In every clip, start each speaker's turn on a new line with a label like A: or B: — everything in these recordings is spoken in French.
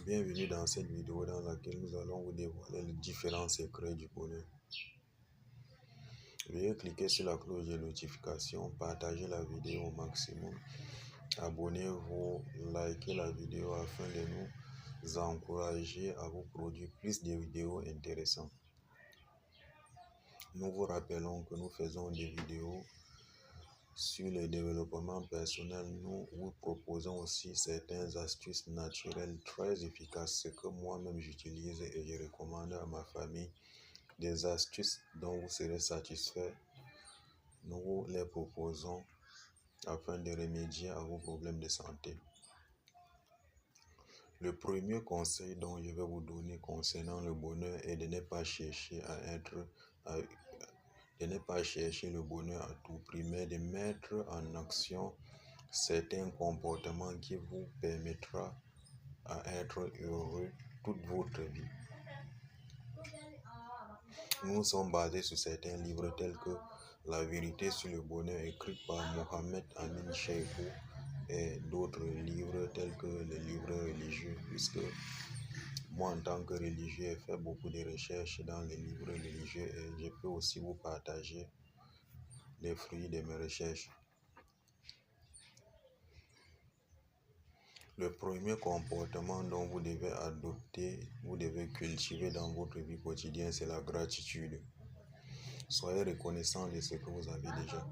A: Bienvenue dans cette vidéo dans laquelle nous allons vous dévoiler les différents secrets du bonheur. Veuillez cliquer sur la cloche de notification, partager la vidéo au maximum, abonnez-vous, likez la vidéo afin de nous encourager à vous produire plus de vidéos intéressantes. Nous vous rappelons que nous faisons des vidéos sur le développement personnel. Nous vous proposons aussi certaines astuces naturelles très efficaces, ce que moi-même j'utilise et je recommande à ma famille. Des astuces dont vous serez satisfait. Nous vous les proposons afin de remédier à vos problèmes de santé. Le premier conseil dont je vais vous donner concernant le bonheur est de ne pas chercher le bonheur à tout prix, mais de mettre en action certains comportements qui vous permettra à être heureux toute votre vie. Nous sommes basés sur certains livres tels que La vérité sur le bonheur écrit par Mohamed Amin Cheikh et d'autres livres tels que les livres religieux, puisque moi en tant que religieux j'ai fait beaucoup de recherches dans les livres religieux et je peux aussi vous partager les fruits de mes recherches. Le premier comportement dont vous devez adopter, vous devez cultiver dans votre vie quotidienne, c'est la gratitude. Soyez reconnaissant de ce que vous avez déjà.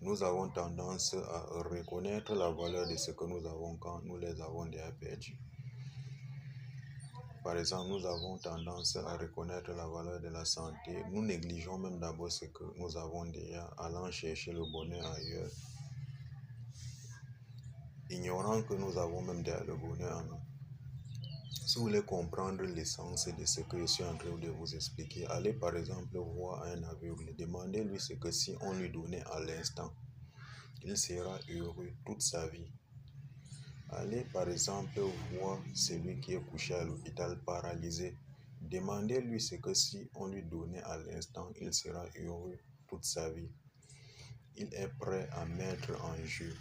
A: Nous avons tendance à reconnaître la valeur de ce que nous avons quand nous les avons déjà perdus. Par exemple, nous avons tendance à reconnaître la valeur de la santé. Nous négligeons même d'abord ce que nous avons déjà, allant chercher le bonheur ailleurs, ignorant que nous avons même déjà le bonheur en nous. Si vous voulez comprendre l'essence de ce que je suis en train de vous expliquer, allez par exemple voir un aveugle. Demandez-lui ce que si on lui donnait à l'instant, il sera heureux toute sa vie. Allez par exemple voir celui qui est couché à l'hôpital paralysé. Demandez-lui ce que si on lui donnait à l'instant, il sera heureux toute sa vie. Il est prêt à mettre en jeu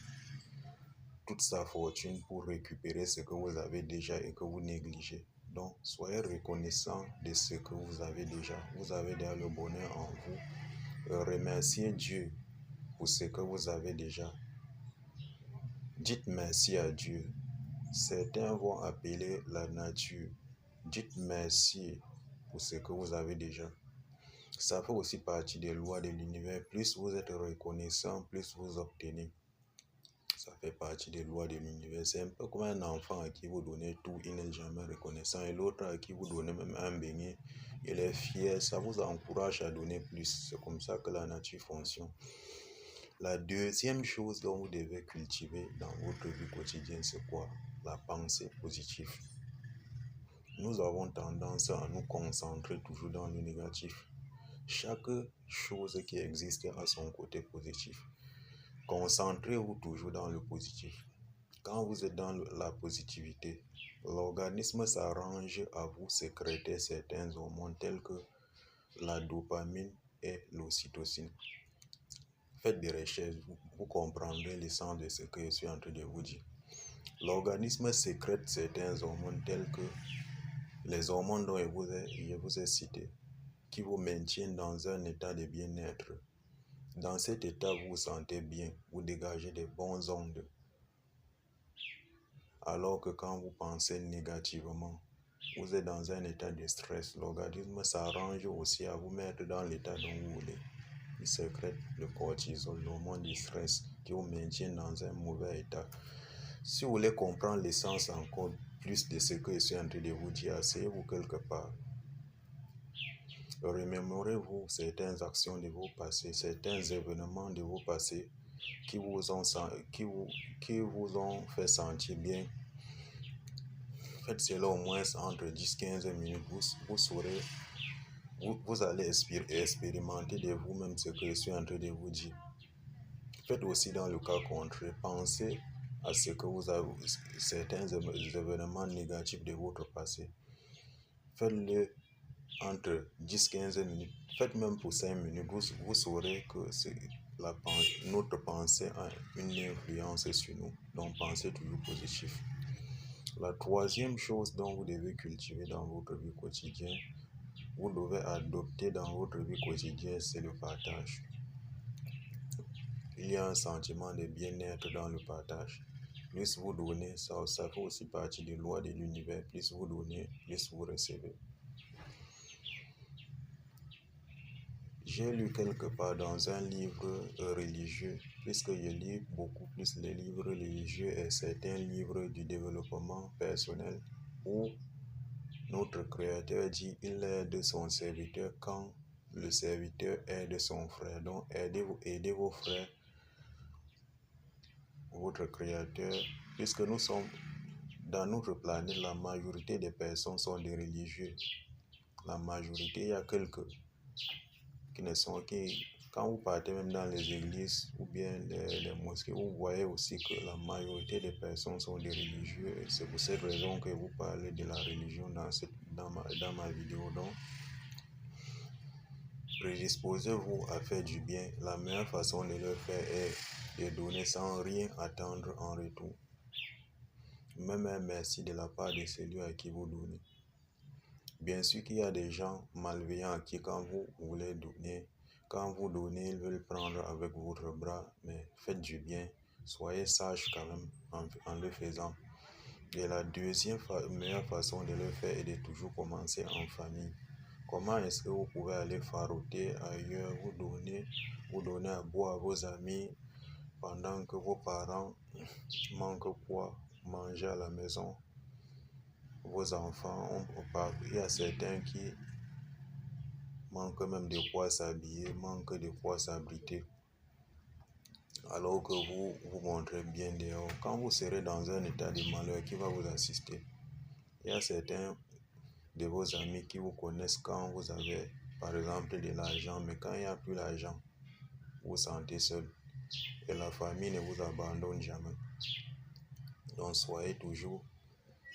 A: toute sa fortune pour récupérer ce que vous avez déjà et que vous négligez. Donc, soyez reconnaissant de ce que vous avez déjà. Vous avez déjà le bonheur en vous. Remerciez Dieu pour ce que vous avez déjà. Dites merci à Dieu. Certains vont appeler la nature. Dites merci pour ce que vous avez déjà. Ça fait aussi partie des lois de l'univers. Plus vous êtes reconnaissant, plus vous obtenez. Ça fait partie des lois de l'univers. C'est un peu comme un enfant à qui vous donnez tout, il n'est jamais reconnaissant. Et l'autre à qui vous donnez même un beignet, il est fier. Ça vous encourage à donner plus. C'est comme ça que la nature fonctionne. La deuxième chose dont vous devez cultiver dans votre vie quotidienne, c'est quoi? La pensée positive. Nous avons tendance à nous concentrer toujours dans le négatif. Chaque chose qui existe a son côté positif. Concentrez-vous toujours dans le positif. Quand vous êtes dans la positivité, l'organisme s'arrange à vous sécréter certains hormones tels que la dopamine et l'ocytocine. Faites des recherches, vous comprendrez l'essence de ce que je suis en train de vous dire. L'organisme sécrète certains hormones tels que les hormones dont je vous ai cité, qui vous maintiennent dans un état de bien-être. Dans cet état, vous vous sentez bien, vous dégagez des bonnes ondes. Alors que quand vous pensez négativement, vous êtes dans un état de stress. L'organisme s'arrange aussi à vous mettre dans l'état dont vous voulez. Il sécrète le cortisol, l'hormone du stress, qui vous maintient dans un mauvais état. Si vous voulez comprendre l'essence encore plus de ce que je suis en train de vous dire, asseyez-vous quelque part. Remémorez-vous certaines actions de vos passés, certains événements de vos passés qui vous ont fait sentir bien. Faites cela au moins entre 10-15 minutes. Vous allez expérimenter de vous-même ce que je suis en train de vous dire. Faites aussi dans le cas contraire. Pensez à ce que vous avez, certains événements négatifs de votre passé. Faites-le entre 10-15 minutes. Faites même pour 5 minutes. Vous saurez que notre pensée a une influence sur nous. Donc pensez toujours positif. La troisième chose dont vous devez cultiver dans votre vie quotidienne, vous devez adopter dans votre vie quotidienne, c'est le partage. Il y a un sentiment de bien-être dans le partage. Plus vous donnez, ça fait aussi partie des lois de l'univers. Plus vous donnez, plus vous recevez. J'ai lu quelque part dans un livre religieux, puisque je lis beaucoup plus les livres religieux et certains livres du développement personnel, où notre Créateur dit qu'il aide son serviteur quand le serviteur aide son frère. Donc, aidez vos frères, votre Créateur, puisque nous sommes dans notre planète, la majorité des personnes sont des religieux. La majorité, il y a quelques qui ne sont qui. Quand vous partez même dans les églises ou bien les mosquées, vous voyez aussi que la majorité des personnes sont des religieux. Et c'est pour cette raison que vous parlez de la religion dans ma vidéo. Donc, prédisposez-vous à faire du bien. La meilleure façon de le faire est de donner sans rien attendre en retour. Même un merci de la part de celui à qui vous donnez. Bien sûr qu'il y a des gens malveillants à qui quand vous voulez donner, quand vous donnez, ils veulent prendre avec votre bras, mais faites du bien. Soyez sage quand même en le faisant. Et la deuxième meilleure façon de le faire est de toujours commencer en famille. Comment est-ce que vous pouvez aller faroter ailleurs, vous donnez à boire à vos amis pendant que vos parents manquent quoi manger à la maison? Vos enfants, il y a certains qui manquent même de quoi s'habiller, manquent de quoi s'abriter. Alors que vous montrez bien dehors. Quand vous serez dans un état de malheur, qui va vous assister? Il y a certains de vos amis qui vous connaissent quand vous avez, par exemple, de l'argent, mais quand il n'y a plus l'argent, vous vous sentez seul. Et la famille ne vous abandonne jamais. Donc soyez toujours,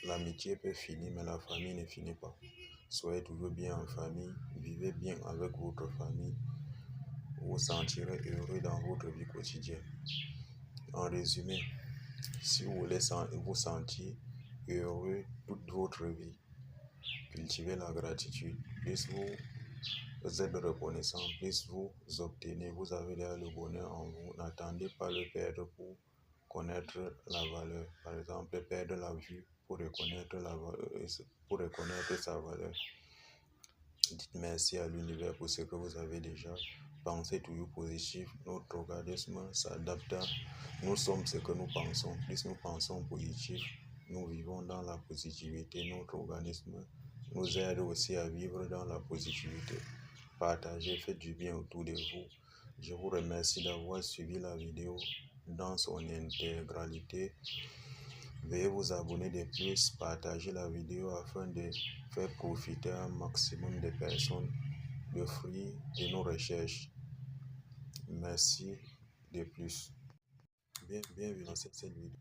A: l'amitié peut finir, mais la famille ne finit pas. Soyez toujours bien en famille, vivez bien avec votre famille, vous vous sentirez heureux dans votre vie quotidienne. En résumé, si vous voulez vous sentir heureux toute votre vie, cultivez la gratitude. Plus vous êtes reconnaissant, plus vous obtenez, vous avez déjà le bonheur en vous. N'attendez pas le perdre pour connaître la valeur. Par exemple, perdre la vue pour reconnaître sa valeur. Dites merci à l'univers pour ce que vous avez déjà. Pensez toujours positif. Notre organisme s'adapte. Nous sommes ce que nous pensons. Plus nous pensons positif, nous vivons dans la positivité. Notre organisme nous aide aussi à vivre dans la positivité. Partagez, faites du bien autour de vous. Je vous remercie d'avoir suivi la vidéo dans son intégralité. Veuillez vous abonner de plus, partager la vidéo afin de faire profiter un maximum de personnes le fruit de nos recherches. Merci de plus. Bienvenue dans cette vidéo.